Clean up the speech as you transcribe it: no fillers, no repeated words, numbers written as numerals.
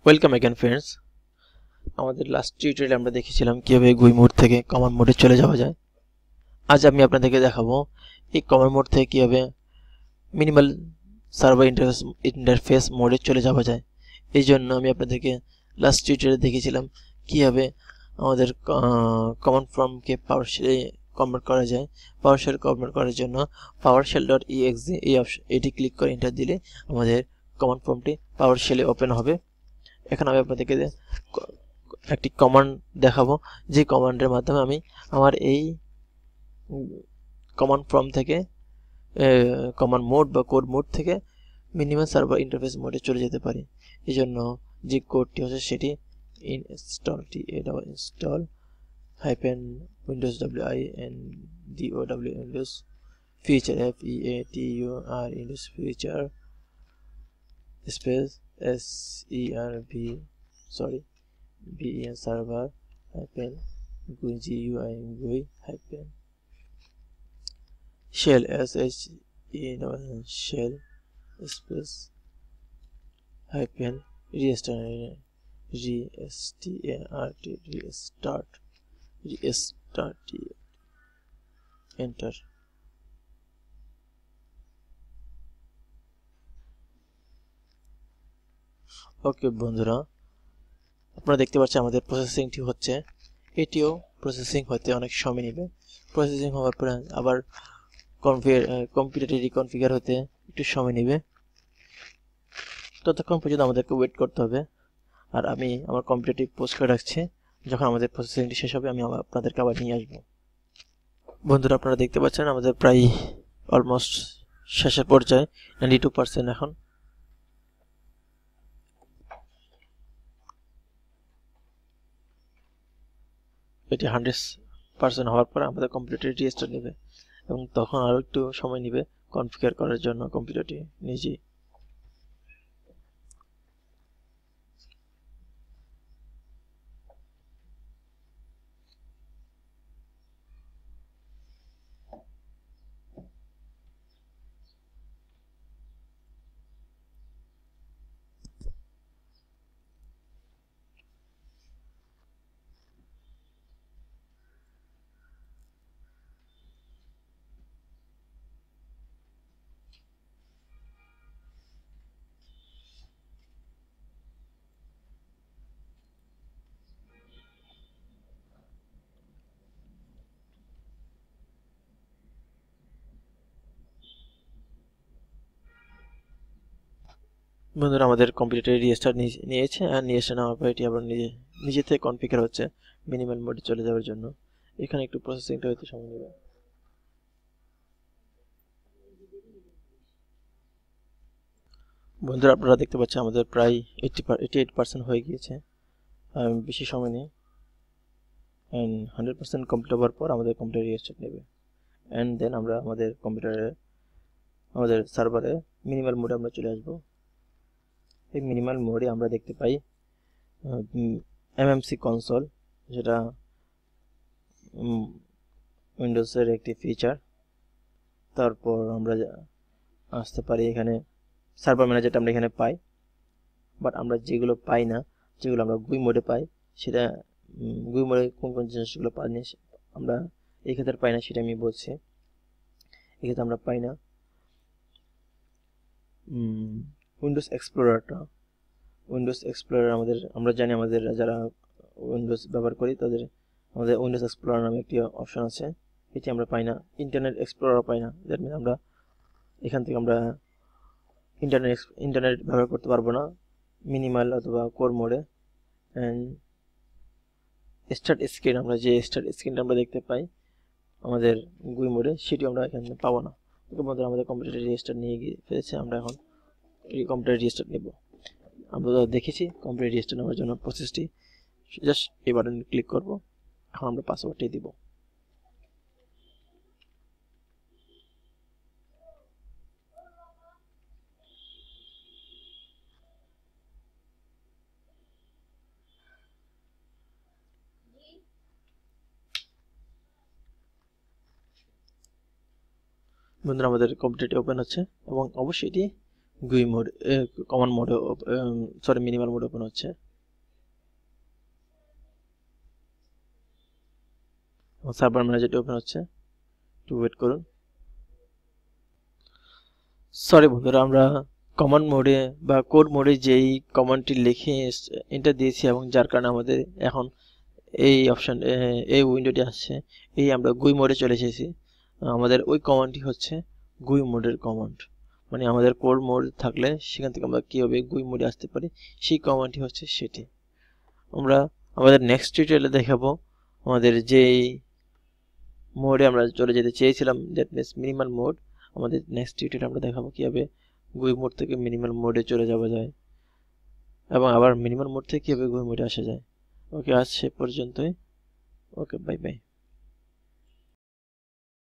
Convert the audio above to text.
Welcome again friends. আমাদের last টিউটোরিয়ালে আমরা দেখেছিলাম কিভাবে GUI মোড থেকে কমন মোডে চলে যাওয়া যায়। আজ আমি আপনাদেরকে দেখাবো এই কমন মোড থেকে কিভাবে মিনিমাল সার্ভার ইন্টারফেস মোডে চলে যাওয়া যায়। এই জন্য আমি আপনাদেরকে লাস্ট টিউটোরিয়ালে দেখেছিলাম কিভাবে আমাদের কমান্ড ফর্মকে পাওয়ারশেলে কনভার্ট করা যায়। পাওয়ারশেল কনভার্ট করার জন্য PowerShell.exe এই অপশন এটি ক্লিক করে এন্টার দিলে আমাদের কমান্ড ফর্মটি পাওয়ারশেলে ওপেন হবে। এখন আমি আপনাদেরকে একটি কমান্ড দেখাবো, যে কমান্ডের মাধ্যমে আমি আমার এই কমান্ড ফর্ম থেকে কমান্ড মোড বা কোড মোড থেকে মিনিমাম সার্ভার ইন্টারফেস মোডে চলে যেতে পারি। এই জন্য যে কোডটি হচ্ছে সেটি install -windows windows feature feature windows feature space ben server GUI shell shell space restart enter। ওকে বন্ধুরা, আপনারা দেখতে পাচ্ছেন আমাদের প্রসেসিংটি হচ্ছে। এটিও প্রসেসিং হতে অনেক সময় নেবে। প্রসেসিং হওয়ার পরে আবার কম্পিউটারটি রিকনফিগার হতে একটু সময় নেবে। ততক্ষণ পর্যন্ত আমাদেরকে ওয়েট করতে হবে। আর আমি আমার কম্পিউটারটি পোস্ট করে রাখছি, যখন আমাদের প্রসেসিংটি শেষ হবে আমি আপনাদেরকে আবার নিয়ে আসবো। বন্ধুরা, আপনারা দেখতে পাচ্ছেন আমাদের প্রায় অলমোস্ট শেষের পর্যায়ে 92% এখন। এটি 100% হওয়ার পর আমাদের কম্পিউটারটি রিস্টার্ট নেবে এবং তখন আরও একটু সময় নেবে কনফিগার করার জন্য কম্পিউটারটি নিজেই। বন্ধুরা, আমাদের কম্পিউটারে রিস্টার্ট নিয়েছে, আর নিয়ে এসে নেওয়ার পর এটি আবার নিজে থেকে কনফিগার হচ্ছে মিনিমাল মোডে চলে যাওয়ার জন্য। এখানে একটু প্রসেসিংটা হতে সময় নেবে। বন্ধুরা, আপনারা দেখতে পাচ্ছেন আমাদের প্রায় 88% হয়ে গিয়েছে। বেশি সময় নেই। 100% কমপ্লিট হওয়ার পর আমাদের কম্পিউটার রিস্টার্ট নেবে। অ্যান্ড দেন আমরা আমাদের সার্ভারে মিনিমাল মোডে আমরা চলে আসবো। এই মিনিমাল মোডে আমরা দেখতে পাই MMC কনসোল, যেটা উইন্ডোজের একটি ফিচার। তারপর আমরা আসতে পারি এখানে সার্ভার ম্যানেজারটা আমরা এখানে পাই, বাট আমরা যেগুলো পাই না, যেগুলো আমরা GUI মোডে পাই, সেটা GUI মোডে কোন কোন জিনিসগুলো পাই না আমরা এই ক্ষেত্রে পাই না, সেটা আমি বলছি। এক্ষেত্রে আমরা পাই না উইন্ডোজ এক্সপ্লোরার। আমরা জানি আমাদের যারা উইন্ডোজ ব্যবহার করি তাদের আমাদের উইন্ডোজ এক্সপ্লোরার নামে একটি অপশন আছে, এটি আমরা পাই না। ইন্টারনেট এক্সপ্লোরার পাই না। দ্যাট মিন আমরা এখান থেকে আমরা ইন্টারনেট ব্যবহার করতে পারবো না মিনিমাল অথবা কোর মোডে। অ্যান্ড স্টার্ট স্ক্রিন, আমরা যে স্টার্ট স্ক্রিনটা আমরা দেখতে পাই আমাদের GUI মোডে, সেটি আমরা এখানে পাবো না। ওকে বন্ধুরা, আমাদের কম্পিউটার রিস্টার্ট নিয়ে গিয়ে ফেলেছে। আমরা এখন কম্পিউটার রিস্টার্ট নেব। আমরা দেখেছি কম্পিউটার রিস্টার্ট নেওয়ার জন্য প্রসেসটি। জাস্ট এই বাটনে ক্লিক করব। এখন আমরা পাসওয়ার্ডটি দিব। বন্ধুরা, আমাদের কম্পিউটারটি ওপেন হচ্ছে এবং অবশ্যই এটি GUI মোড কমন মোডে সরি মিনিমাল মোড ওপেন হচ্ছে। সার্ভার ম্যানেজারটি ওপেন হচ্ছে, একটু ওয়েট করুন। সরি বন্ধুরা, আমরা কমান্ড মোডে বা কোড মোডে যেই কমান্ডটি লিখে এন্টার দিয়েছি এবং যার কারণে আমাদের এখন এই অপশন এই উইন্ডোটি আসছে, এই আমরা GUI মোডে চলে এসেছি। আমাদের ওই কমান্ডটি হচ্ছে GUI মোডের কমান্ড, মানে আমাদের কোড মোড থাকলে সেখান থেকে আমরা কীভাবে GUI মোডে আসতে পারি সেই কমান্ডটি হচ্ছে সেটি। আমরা আমাদের নেক্সট টিউটোরিয়ালে দেখাবো আমাদের যেই মোডে আমরা চলে যেতে চেয়েছিলাম, দ্যাট মিনস মিনিমাল মোড। আমাদের নেক্সট টিউটোরিয়ালে আমরা দেখাবো কীভাবে GUI মোড থেকে মিনিমাল মোডে চলে যাওয়া যায় এবং আবার মিনিমাল মোড থেকে কীভাবে GUI মোডে আসা যায়। ওকে, আজ সে পর্যন্তই। ওকে, বাই বাই।